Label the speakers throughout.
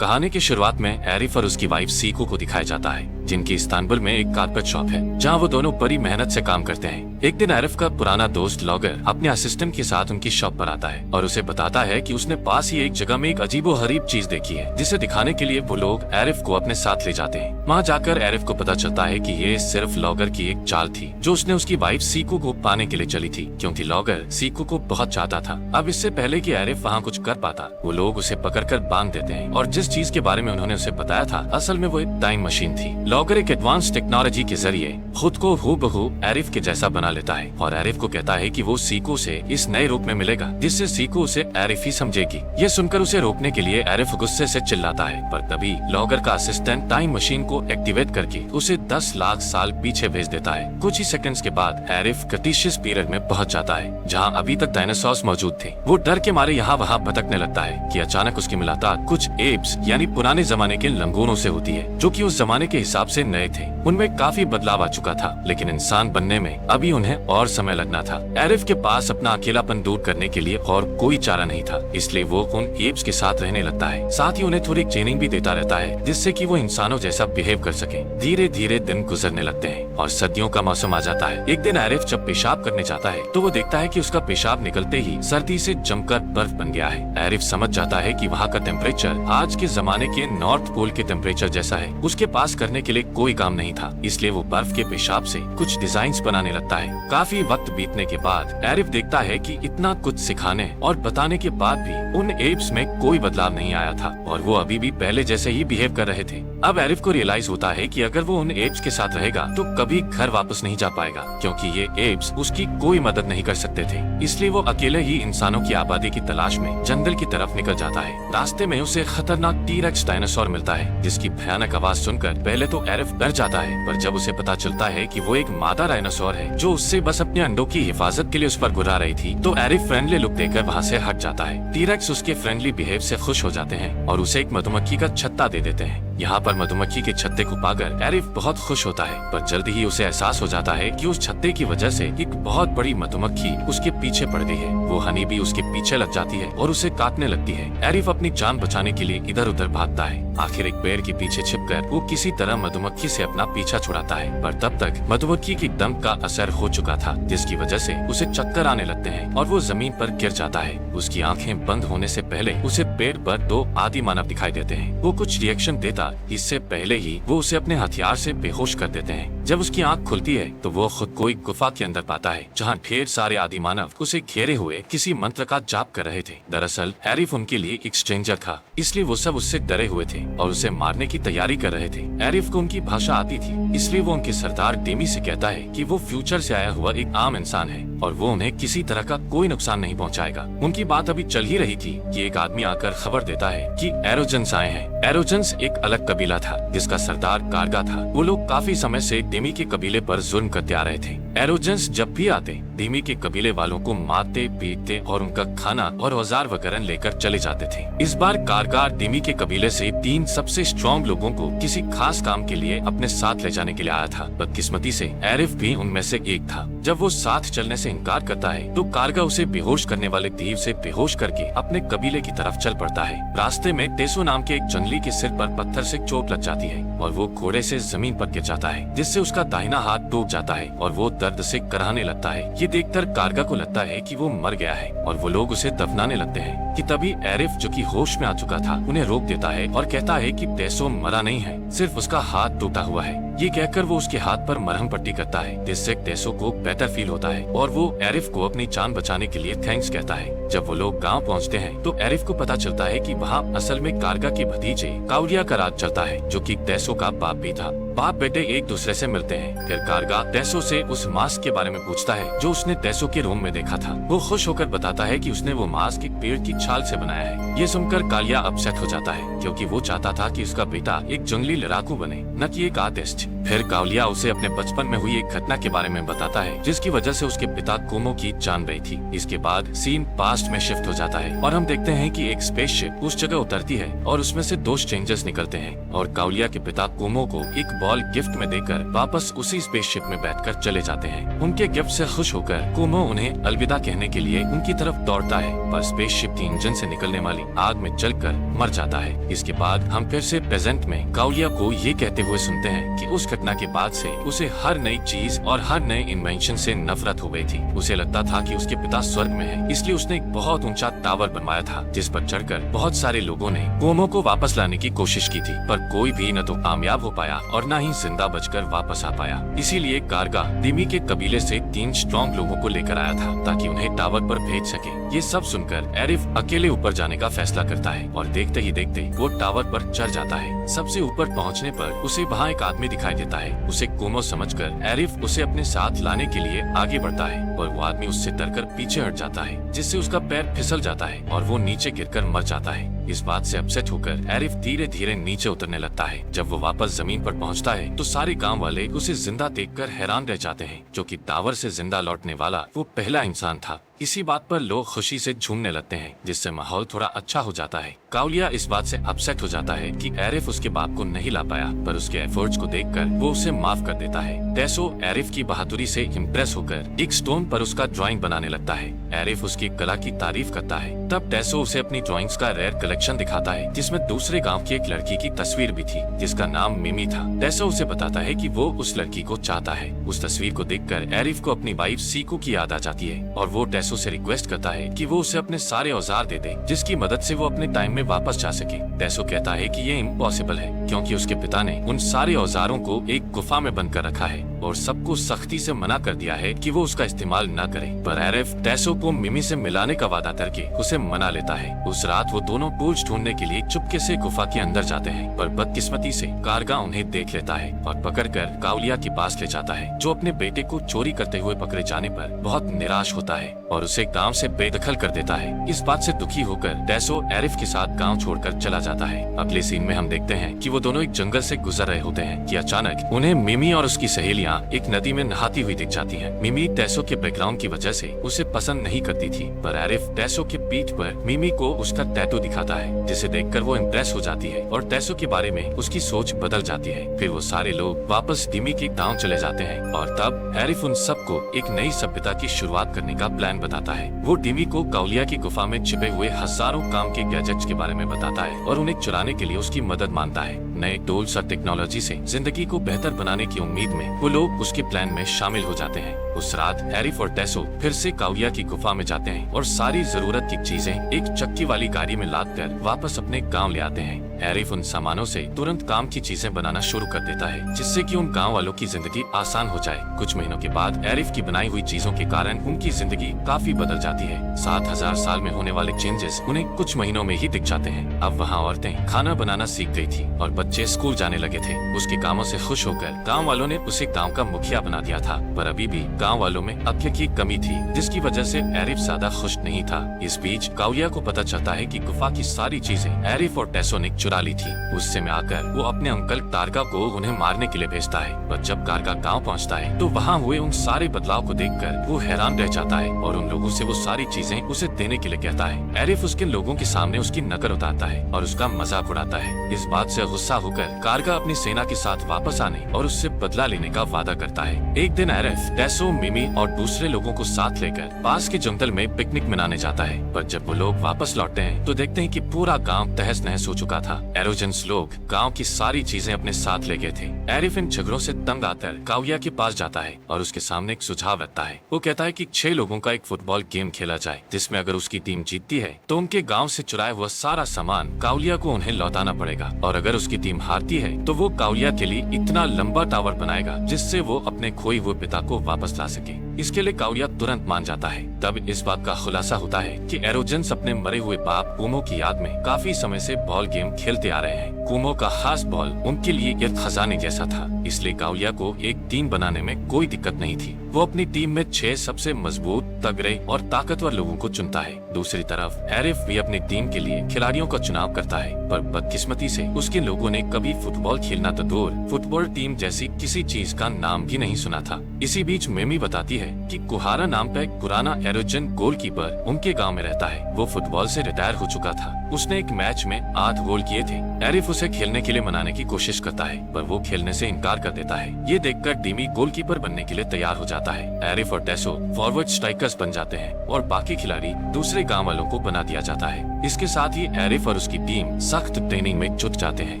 Speaker 1: कहानी की शुरुआत में आरिफ और उसकी वाइफ सीको को दिखाया जाता है, जिनकी इस्तांबुल में एक कारपेट शॉप है, जहां वो दोनों बड़ी मेहनत से काम करते हैं। एक दिन आरिफ का पुराना दोस्त लॉगर अपने असिस्टेंट के साथ उनकी शॉप पर आता है और उसे बताता है कि उसने पास ही एक जगह में एक अजीबोगरीब चीज देखी है, जिसे दिखाने के लिए वो लोग आरिफ को अपने साथ ले जाते हैं। वहाँ जाकर आरिफ को पता चलता है कि ये सिर्फ लॉगर की एक चाल थी, जो उसने उसकी वाइफ सीको को पाने के लिए चली थी, क्योंकि लॉगर सीको को बहुत चाहता था। अब इससे पहले कि आरिफ वहाँ कुछ कर पाता, वो लोग उसे पकड़कर बांध देते हैं और जिस चीज के बारे में उन्होंने उसे बताया था, असल में वो एक टाइम मशीन थी। लॉगर एक एडवांस टेक्नोलॉजी के जरिए खुद को हूबहू आरिफ के जैसा बना लेता है और आरिफ को कहता है कि वो सीको से इस नए रूप में मिलेगा, जिससे सीको उसे आरिफ ही समझेगी। ये सुनकर उसे रोकने के लिए आरिफ गुस्से से चिल्लाता है, पर तभी लॉगर का असिस्टेंट टाइम मशीन को एक्टिवेट करके उसे 10 लाख साल पीछे भेज देता है। कुछ ही सेकंड्स के बाद आरिफ क्रेटेशियस पीरियड में पहुंच जाता है, जहां अभी तक डायनासोर्स मौजूद थे। वो डर के मारे यहाँ वहाँ भटकने लगता है कि अचानक उसकी मुलाकात कुछ एप्स यानी पुराने जमाने के लंगूरों से होती है, जो कि उस जमाने के हिसाब से नए थे। उनमें काफी बदलाव आ चुका था, लेकिन इंसान बनने में अभी उन्हें और समय लगना था। आरिफ के पास अपना अकेलापन दूर करने के लिए और कोई चारा नहीं था, इसलिए वो उन एप्स के साथ रहने लगता है। साथ ही उन्हें थोड़ी ट्रेनिंग भी देता रहता है, जिससे कि वो इंसानों जैसा बिहेव कर सके। धीरे धीरे दिन गुजरने लगते हैं और सर्दियों का मौसम आ जाता है। एक दिन आरिफ जब पेशाब करने जाता है, तो वो देखता है कि उसका पेशाब निकलते ही सर्दी से जमकर बर्फ बन गया है। आरिफ समझ जाता है कि वहाँ का टेम्परेचर आज के जमाने के नॉर्थ पोल के टेम्परेचर जैसा है। उसके पास करने के लिए कोई काम नहीं था, इसलिए वो बर्फ के पेशाब से कुछ डिजाइन्स बनाने लगता है। काफी वक्त बीतने के बाद आरिफ देखता है कि इतना कुछ सिखाने और बताने के बाद भी उन एप्स में कोई बदलाव नहीं आया था और वो अभी भी पहले जैसे ही बिहेव कर रहे थे। अब आरिफ को रियलाइज होता है कि अगर वो उन एप्स के साथ रहेगा तो कभी घर वापस नहीं जा पाएगा, क्योंकि ये एप्स उसकी कोई मदद नहीं कर सकते थे। इसलिए वो अकेले ही इंसानों की आबादी की तलाश में जंगल की तरफ निकल जाता है। रास्ते में उसे खतरनाक टी-रेक्स डायनासोर मिलता है, जिसकी भयानक आवाज सुनकर पहले तो आरिफ डर जाता है, पर जब उसे पता चलता है कि वो एक मादा डायनासोर है जो उससे बस अपने अंडों की हिफाजत के लिए उस पर गुर्रा रही थी, तो आरिफ फ्रेंडली लुक देकर वहाँ से हट जाता है। टी-रेक्स उसके फ्रेंडली बिहेव से खुश हो जाते हैं और उसे एक मधुमक्खी का छत्ता दे देते हैं। यहाँ पर मधुमक्खी के छत्ते को पाकर आरिफ बहुत खुश होता है, पर जल्दी ही उसे एहसास हो जाता है कि उस छत्ते की वजह से एक बहुत बड़ी मधुमक्खी उसके पीछे पड़ गई है। वो हनी भी उसके पीछे लग जाती है और उसे काटने लगती है। आरिफ अपनी जान बचाने के लिए इधर उधर भागता है। आखिर एक पेड़ के पीछे छिपकर वो किसी तरह मधुमक्खी से अपना पीछा छुड़ाता है, पर तब तक मधुमक्खी की दम का असर हो चुका था, जिसकी वजह से उसे चक्कर आने लगते हैं और वो जमीन पर गिर जाता है। उसकी आंखें बंद होने से पहले उसे पेड़ पर 2 आदि मानव दिखाई देते हैं। वो कुछ रिएक्शन देता इससे पहले ही वो उसे अपने हथियार से बेहोश कर देते हैं। जब उसकी आंख खुलती है तो वो खुद को एक गुफा के अंदर पाता है, जहाँ ढेर सारे आदि मानव उसे घेरे हुए किसी मंत्र का जाप कर रहे थे। दरअसल आरिफ उनके लिए एक स्ट्रेंजर था, इसलिए वो सब उससे डरे हुए थे और उसे मारने की तैयारी कर रहे थे। आरिफ को उनकी भाषा आती थी, इसलिए वो उनके सरदार डेमी से कहता है कि वो फ्यूचर से आया हुआ एक आम इंसान है और वो उन्हें किसी तरह का कोई नुकसान नहीं पहुंचाएगा। उनकी बात अभी चल ही रही थी कि एक आदमी आकर खबर देता है कि एरोजेंस आए हैं। एरोजेंस एक अलग कबीला था, जिसका सरदार कारगा था। वो लोग काफी समय से डेमी के कबीले पर जुल्म करते आ रहे थे। एरोजेंस जब भी आते, डेमी के कबीले वालों को मारते पीटते और उनका खाना और औजार वगैरह लेकर चले जाते थे। इस बार कारगा डेमी के कबीले से 3 सबसे स्ट्रॉन्ग लोगों को किसी खास काम के लिए अपने साथ ले जाने के लिए आया था। बदकिस्मती से आरिफ भी उनमें से एक था। जब वो साथ चलने से इनकार करता है, तो कारगा उसे बेहोश करने वाले तीर से बेहोश करके अपने कबीले की तरफ चल पड़ता है। रास्ते में टेसो नाम के एक जंगली के सिर पर पत्थर से चोट लग जाती है और वो घोड़े से जमीन पर गिर जाता है, जिससे उसका दाहिना हाथ टूट जाता है और वो दर्द से कराहने लगता है। ये देखकर कारगा को लगता है कि वो मर गया है और वो लोग उसे दफनाने लगते हैं कि तभी आरिफ, जो कि होश में आ चुका था, उन्हें रोक देता है और कहता है कि टेसो मरा नहीं है, सिर्फ उसका हाथ टूटा हुआ है। ये कहकर वो उसके हाथ पर मरहम पट्टी करता है, जिससे टेसो को बेहतर फील होता है और वो आरिफ को अपनी जान बचाने के लिए थैंक्स कहता है। जब वो लोग गांव पहुंचते हैं तो आरिफ को पता चलता है कि वहाँ असल में कारगा के भतीजे काउलिया का राज चलता है, जो कि टेसो का बाप भी था। बाप बेटे एक दूसरे से मिलते हैं। फिर कारगा टेसो से उस मास्क के बारे में पूछता है जो उसने टेसो के रूम में देखा था। वो खुश होकर बताता है कि उसने वो मास्क एक पेड़ की छाल से बनाया है। ये सुनकर कालिया अपसेट हो जाता है, क्योंकि वो चाहता था कि उसका बेटा एक जंगली लड़ाकू बने, न कि एक आर्टिस्ट। फिर कालिया उसे अपने बचपन में हुई एक घटना के बारे में बताता है, जिसकी वजह से उसके पिता कोमो की जान गई थी। इसके बाद सीन पास्ट पास्ट में शिफ्ट हो जाता है और हम देखते हैं कि एक स्पेसशिप उस जगह उतरती है और उसमें से 2 स्ट्रेंजर्स निकलते हैं और काउलिया के पिता कुमो को एक बॉल गिफ्ट में देकर वापस उसी स्पेसशिप में बैठकर चले जाते हैं। उनके गिफ्ट से खुश होकर कुमो उन्हें अलविदा कहने के लिए उनकी तरफ दौड़ता है, पर स्पेसशिप की इंजन से निकलने वाली आग में जलकर मर जाता है। इसके बाद हम फिर से प्रेजेंट में काउलिया को ये कहते हुए सुनते हैं कि उस घटना के बाद से उसे हर नई चीज और हर नए इन्वेंशन से नफरत हो गई थी। उसे लगता था कि उसके पिता स्वर्ग में है, इसलिए उसने एक बहुत ऊंचा टावर बनवाया था जिस पर चढ़कर बहुत सारे लोगों ने कुमो को वापस लाने की कोशिश की थी, पर कोई भी न तो कामयाब हो पाया और न ही जिंदा बचकर वापस आ पाया। इसीलिए कारगा दिमी के कबीले से 3 स्ट्रॉन्ग लोगों को लेकर आया था ताकि उन्हें टावर पर भेज सके। ये सब सुनकर एरिफ अकेले ऊपर जाने का फैसला करता है और देखते ही देखते वो टावर पर चढ़ जाता है। सबसे ऊपर पहुंचने पर उसे वहाँ एक आदमी दिखाई देता है। उसे कुमो समझकर एरिफ उसे अपने साथ लाने के लिए आगे बढ़ता है, पर वो आदमी उससे डरकर पीछे हट जाता है, जिससे उसका पैर फिसल जाता है और वो नीचे गिरकर मर जाता है। इस बात से अपसेट होकर एरिफ धीरे धीरे नीचे उतरने लगता है। जब वो वापस जमीन पर पहुंचता है तो सारे गांव वाले उसे जिंदा देखकर हैरान रह जाते हैं, जो कि टावर से जिंदा लौटने वाला वो पहला इंसान था। इसी बात पर लोग खुशी से झूमने लगते हैं, जिससे माहौल थोड़ा अच्छा हो जाता है। काउलिया इस बात से अपसेट हो जाता है कि एरिफ उसके बाप को नहीं ला पाया, पर उसके एफर्ट्स को देखकर वो उसे माफ कर देता है। टेसो एरिफ की बहादुरी से इम्प्रेस होकर एक स्टोन पर उसका ड्राइंग बनाने लगता है। एरिफ उसकी कला की तारीफ करता है। तब टेसो उसे अपनी ड्राइंग्स का रेयर कलेक्शन दिखाता है, जिसमें दूसरे गांव की एक लड़की की तस्वीर भी थी, जिसका नाम मिमी था। टेसो उसे बताता है कि वो उस लड़की को चाहता है। उस तस्वीर को देखकर एरिफ को अपनी वाइफ सीको की याद आ जाती है और वो टेसो से रिक्वेस्ट करता है कि वो उसे अपने सारे औजार दे दे, जिसकी मदद से वो अपने टाइम में वापस जा सके। टेसो कहता है कि ये इम्पॉसिबल है, क्योंकि उसके पिता ने उन सारे औजारों को एक गुफा में बंद कर रखा है और सबको सख्ती से मना कर दिया है कि वो उसका इस्तेमाल न करे। पर एरिफ टेसो को मिमी से मिलाने का वादा करके उसे मना लेता है। उस रात वो दोनों टूल्स ढूंढने के लिए चुपके से गुफा के अंदर जाते हैं, पर बदकिस्मती से कारगा उन्हें देख लेता है और पकड़कर काउलिया के पास ले जाता है, जो अपने बेटे को चोरी करते हुए पकड़े जाने पर बहुत निराश होता है और उसे गांव से बेदखल कर देता है। इस बात से दुखी होकर टेसो एरिफ के साथ गांव छोड़कर चला जाता है। अगले सीन में हम देखते हैं कि वो दोनों एक जंगल से गुजर रहे होते हैं कि अचानक उन्हें मिमी और उसकी सहेलियां एक नदी में नहाती हुई दिख जाती हैं। मिमी टेसो के बैकग्राउंड की वजह से उसे पसंद नहीं करती थी, पर एरिफ टेसो के पीठ पर मिमी को उसका टैटू दिखाता है, जिसे देखकर वो इम्प्रेस हो जाती है और टेसो के बारे में उसकी सोच बदल जाती है। फिर वो सारे लोग वापस डिमी के गांव चले जाते हैं और तब एरिफ उन सबको एक नई सभ्यता की शुरुआत करने का प्लान बताता है। वो डिमी को काउलिया की गुफा में छिपे हुए हजारों काम के गैजेट्स के बारे में बताता है और उन्हें चुराने के लिए उसकी मदद मांगता है। नए टूल्स और टेक्नोलॉजी से जिंदगी को बेहतर बनाने की उम्मीद में वो लोग उसके प्लान में शामिल हो जाते हैं। उस रात एरिफ और टेसो फिर से काउलिया की गुफा में जाते हैं और सारी जरूरत की चीजें एक चक्की वाली गाड़ी में लादकर वापस अपने गांव ले आते हैं। एरिफ उन सामानों से तुरंत काम की चीजें बनाना शुरू कर देता है, जिससे कि उन गांव वालों की जिंदगी आसान हो जाए। कुछ महीनों के बाद एरिफ की बनाई हुई चीजों के कारण उनकी जिंदगी काफी बदल जाती है। 7000 साल में होने वाले चेंजेस उन्हें कुछ महीनों में ही दिख जाते हैं। अब वहाँ औरतें खाना बनाना सीख गई थी और बच्चे स्कूल जाने लगे थे। उसके कामों से खुश होकर गाँव वालों ने उसे गाँव का मुखिया बना दिया था, पर अभी भी गाँव वालों में अक्ल की कमी थी, जिसकी वजह से एरिफ ज्यादा खुश नहीं था। इस बीच काउलिया को पता चलता है कि गुफा की सारी चीजें एरिफ और टेसो ने चुरा ली थी। गुस्से में आकर वो अपने अंकल कारगा को उन्हें मारने के लिए भेजता है, पर जब कारगा गांव पहुंचता है तो वहां हुए उन सारे बदलाव को देखकर वो हैरान रह जाता है और उन लोगों से वो सारी चीजें उसे देने के लिए कहता है। एरिफ उसके लोगों के सामने उसकी नकल उतारता है और उसका मजाक उड़ाता है। इस बात से गुस्सा होकर कारगा अपनी सेना के साथ वापस आने और उससे बदला लेने का वादा करता है। एक दिन एरिफ टेसो, मिमी और दूसरे लोगों को साथ लेकर पास के जंगल में पिकनिक मनाने जाता है, पर जब वो लोग वापस लौटते हैं तो देखते हैं कि पूरा गांव तहस नहस हो चुका था। एरोजेंस लोग गांव की सारी चीजें अपने साथ ले गए थे। एरिफ इन झगड़ों से तंग आकर काउलिया के पास जाता है और उसके सामने एक सुझाव रखता है। वो कहता है कि 6 लोगों का एक फुटबॉल गेम खेला जाए, जिसमें अगर उसकी टीम जीतती है तो उनके गांव से चुराया हुआ सारा सामान काउलिया को उन्हें लौटाना पड़ेगा, और अगर उसकी टीम हारती है तो वो काउलिया के लिए इतना लंबा टावर बनाएगा जिससे वो अपने खोए हुए पिता को वापस ला सके। इसके लिए काउलिया तुरंत मान जाता है। तब इस बात का खुलासा होता है कि एरोजेंस अपने मरे हुए बाप कुमो की याद में काफी समय से बॉल गेम खेलते आ रहे हैं। कुमो का खास बॉल उनके लिए एक खजाने जैसा था, इसलिए काउलिया को एक टीम बनाने में कोई दिक्कत नहीं थी। वो अपनी टीम में 6 सबसे मजबूत, तगड़े और ताकतवर लोगों को चुनता है। दूसरी तरफ आरिफ भी अपनी टीम के लिए खिलाड़ियों का चुनाव करता है, पर बदकिस्मती से उसके लोगों ने कभी फुटबॉल खेलना तो दूर, फुटबॉल टीम जैसी किसी चीज का नाम भी नहीं सुना था। इसी बीच मिमी बताती है कि कुहारा नाम का एक पुराना एरोजन गोलकीपर उनके गांव में रहता है। वो फुटबॉल से रिटायर हो चुका था। उसने एक मैच में 8 गोल किए थे। आरिफ उसे खेलने के लिए मनाने की कोशिश करता है, पर वो खेलने से इनकार कर देता है। ये देखकर डिमी गोलकीपर बनने के लिए तैयार हो जाता है। आरिफ और टेसो फॉरवर्ड स्ट्राइकर्स बन जाते हैं और बाकी खिलाड़ी दूसरे गांव वालों को बना दिया जाता है। इसके साथ ही आरिफ और उसकी टीम सख्त ट्रेनिंग में जुट जाते हैं।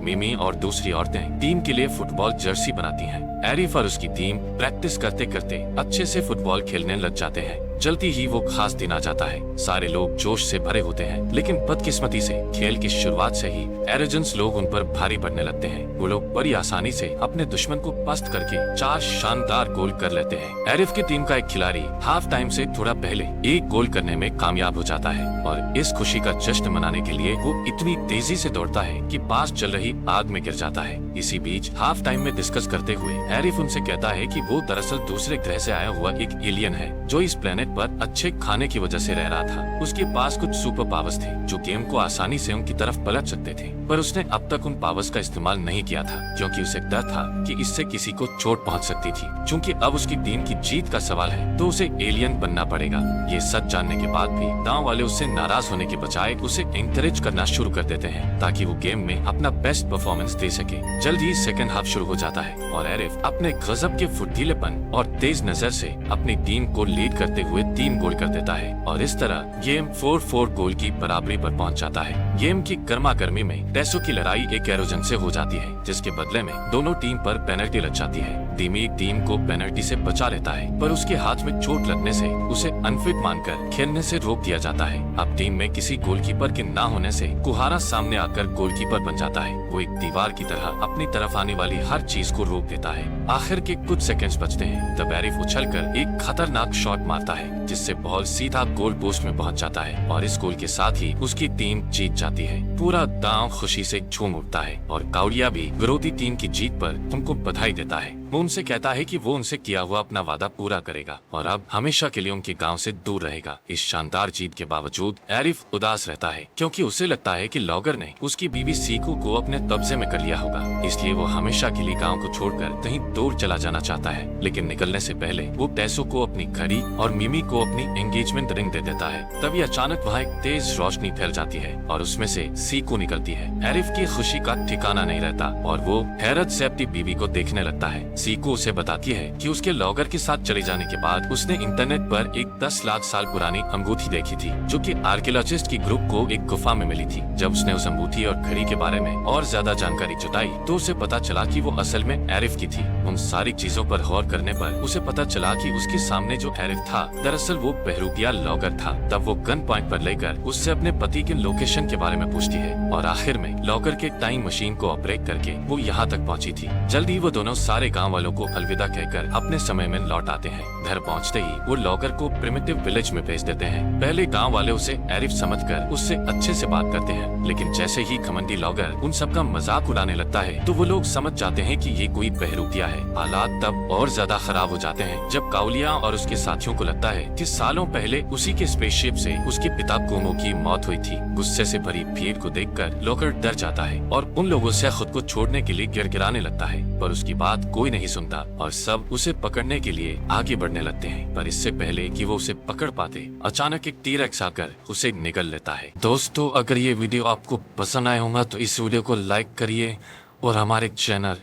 Speaker 1: मिमी और दूसरी औरतें टीम के लिए फुटबॉल जर्सी बनाती हैं। आरिफ और उसकी टीम प्रैक्टिस करते करते अच्छे से फुटबॉल खेलने लग जाते हैं। जल्दी ही वो खास दिन आ जाता है। सारे लोग जोश से भरे होते हैं, लेकिन बदकिस्मती से खेल की शुरुआत से ही एरोजेंस लोग उन पर भारी पड़ने लगते हैं। वो लोग बड़ी आसानी से अपने दुश्मन को पस्त करके 4 शानदार गोल कर लेते हैं। आरिफ की टीम का एक खिलाड़ी हाफ टाइम से थोड़ा पहले 1 गोल करने में कामयाब हो जाता है और इस खुशी का जश्न मनाने के लिए वो इतनी तेजी से दौड़ता है कि पास चल रही आग में गिर जाता है। इसी बीच हाफ टाइम में डिस्कस करते हुए आरिफ उनसे कहता है कि वो दरअसल दूसरे ग्रह से आया हुआ एक एलियन है जो इस प्लेनेट पर अच्छे खाने की वजह से रह रहा था। उसके पास कुछ सुपर पावर्स थे जो गेम को आसानी से उनकी तरफ पलट सकते थे, पर उसने अब तक उन पावर्स का इस्तेमाल नहीं किया था क्योंकि उसे डर था कि इससे किसी को चोट पहुंच सकती थी। चूंकि अब उसकी टीम की जीत का सवाल है तो उसे एलियन बनना पड़ेगा। ये सच जानने के बाद भी गांव वाले उससे नाराज होने के बजाय उसे एनकरेज करना शुरू कर देते हैं ताकि वो गेम में अपना बेस्ट परफॉर्मेंस दे सके। जल्द ही सेकंड हाफ शुरू हो जाता है और आरिफ अपने गजब के फुर्तीलेपन और तेज नजर से अपनी टीम को लीड करते हुए 3 गोल कर देता है और इस तरह गेम 4-4 गोल की बराबरी पर पहुंच जाता है। गेम की गर्मा गर्मी में टेसो की लड़ाई एक एरोजन से हो जाती है, जिसके बदले में दोनों टीम पर पेनल्टी लग जाती है। डिमी टीम को पेनल्टी से बचा लेता है, पर उसके हाथ में चोट लगने से उसे अनफिट मानकर खेलने से रोक दिया जाता है। अब टीम में किसी गोलकीपर के ना होने से कुहारा सामने आकर गोलकीपर बन जाता है। वो एक दीवार की तरह अपनी तरफ आने वाली हर चीज को रोक देता है। आखिर के कुछ सेकंड्स बचते हैं तब आरिफ उछलकर एक खतरनाक शॉट मारता है जिससे बॉल सीधा गोल पोस्ट में पहुंच जाता है और इस गोल के साथ ही उसकी टीम जीत जाती है। पूरा गांव खुशी से झूम उठता है और काउरिया भी विरोधी टीम की जीत पर उनको बधाई देता है। वो उनसे कहता है कि वो उनसे किया हुआ अपना वादा पूरा करेगा और अब हमेशा के लिए उनके गांव से दूर रहेगा। इस शानदार जीत के बावजूद आरिफ उदास रहता है क्योंकि उसे लगता है कि लॉगर ने उसकी बीवी सीको को अपने कब्जे में कर लिया होगा, इसलिए वो हमेशा के लिए गांव को छोड़कर कहीं दूर चला जाना चाहता है। लेकिन निकलने से पहले वो टेसो को अपनी घड़ी और मिमी को अपनी एंगेजमेंट रिंग दे देता है। तभी अचानक वहाँ एक तेज रोशनी फैल जाती है और उसमें से सीको निकलती है। आरिफ की खुशी का ठिकाना नहीं रहता और वो हैरत से अपनी बीवी को देखने लगता है। सीको उसे बताती है कि उसके लॉगर के साथ चले जाने के बाद उसने इंटरनेट पर एक 10 लाख साल पुरानी अंगूठी देखी थी जो कि आर्कियोलॉजिस्ट की ग्रुप को एक गुफा में मिली थी। जब उसने उस अंगूठी और घड़ी के बारे में और ज्यादा जानकारी जुटाई तो उसे पता चला कि वो असल में आरिफ की थी। उन सारी चीजों पर गौर करने पर उसे पता चला कि उसके सामने जो आरिफ था दरअसल वो बहरूपिया लॉगर था। तब वो गन पॉइंट पर लेकर उससे अपने पति के लोकेशन के बारे में पूछती है और आखिर में लॉगर के टाइम मशीन को ऑपरेट करके वो यहाँ तक पहुँची थी। जल्दी वो दोनों सारे गाँव वालों को अलविदा कहकर अपने समय में लौट आते हैं। घर पहुंचते ही वो लॉगर को प्रिमिटिव विलेज में भेज देते हैं। पहले गांव वाले उसे आरिफ समझकर उससे अच्छे से बात करते हैं, लेकिन जैसे ही घमंडी लॉगर उन सबका मजाक उड़ाने लगता है तो वो लोग समझ जाते हैं कि ये कोई बहरूपिया है। हालात तब और ज्यादा खराब हो जाते हैं जब काउलिया और उसके साथियों को लगता है कि सालों पहले उसी के स्पेसशिप से उसके पिता कोमो की मौत हुई थी। गुस्से से भरी भीड़ को देखकर लॉगर डर जाता है और उन लोगों से खुद को छोड़ने के लिए गिड़गिड़ाने लगता है, पर उसकी बात कोई नहीं सुनता और सब उसे पकड़ने के लिए आगे बढ़ने लगते हैं। पर इससे पहले कि वो उसे पकड़ पाते अचानक एक टी-रेक्स आकर उसे निगल लेता है। दोस्तों, अगर ये वीडियो आपको पसंद आया होगा तो इस वीडियो को लाइक करिए और हमारे चैनल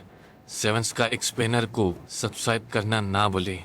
Speaker 1: सेवंस का एक्सप्लेनर को सब्सक्राइब करना ना भूलें।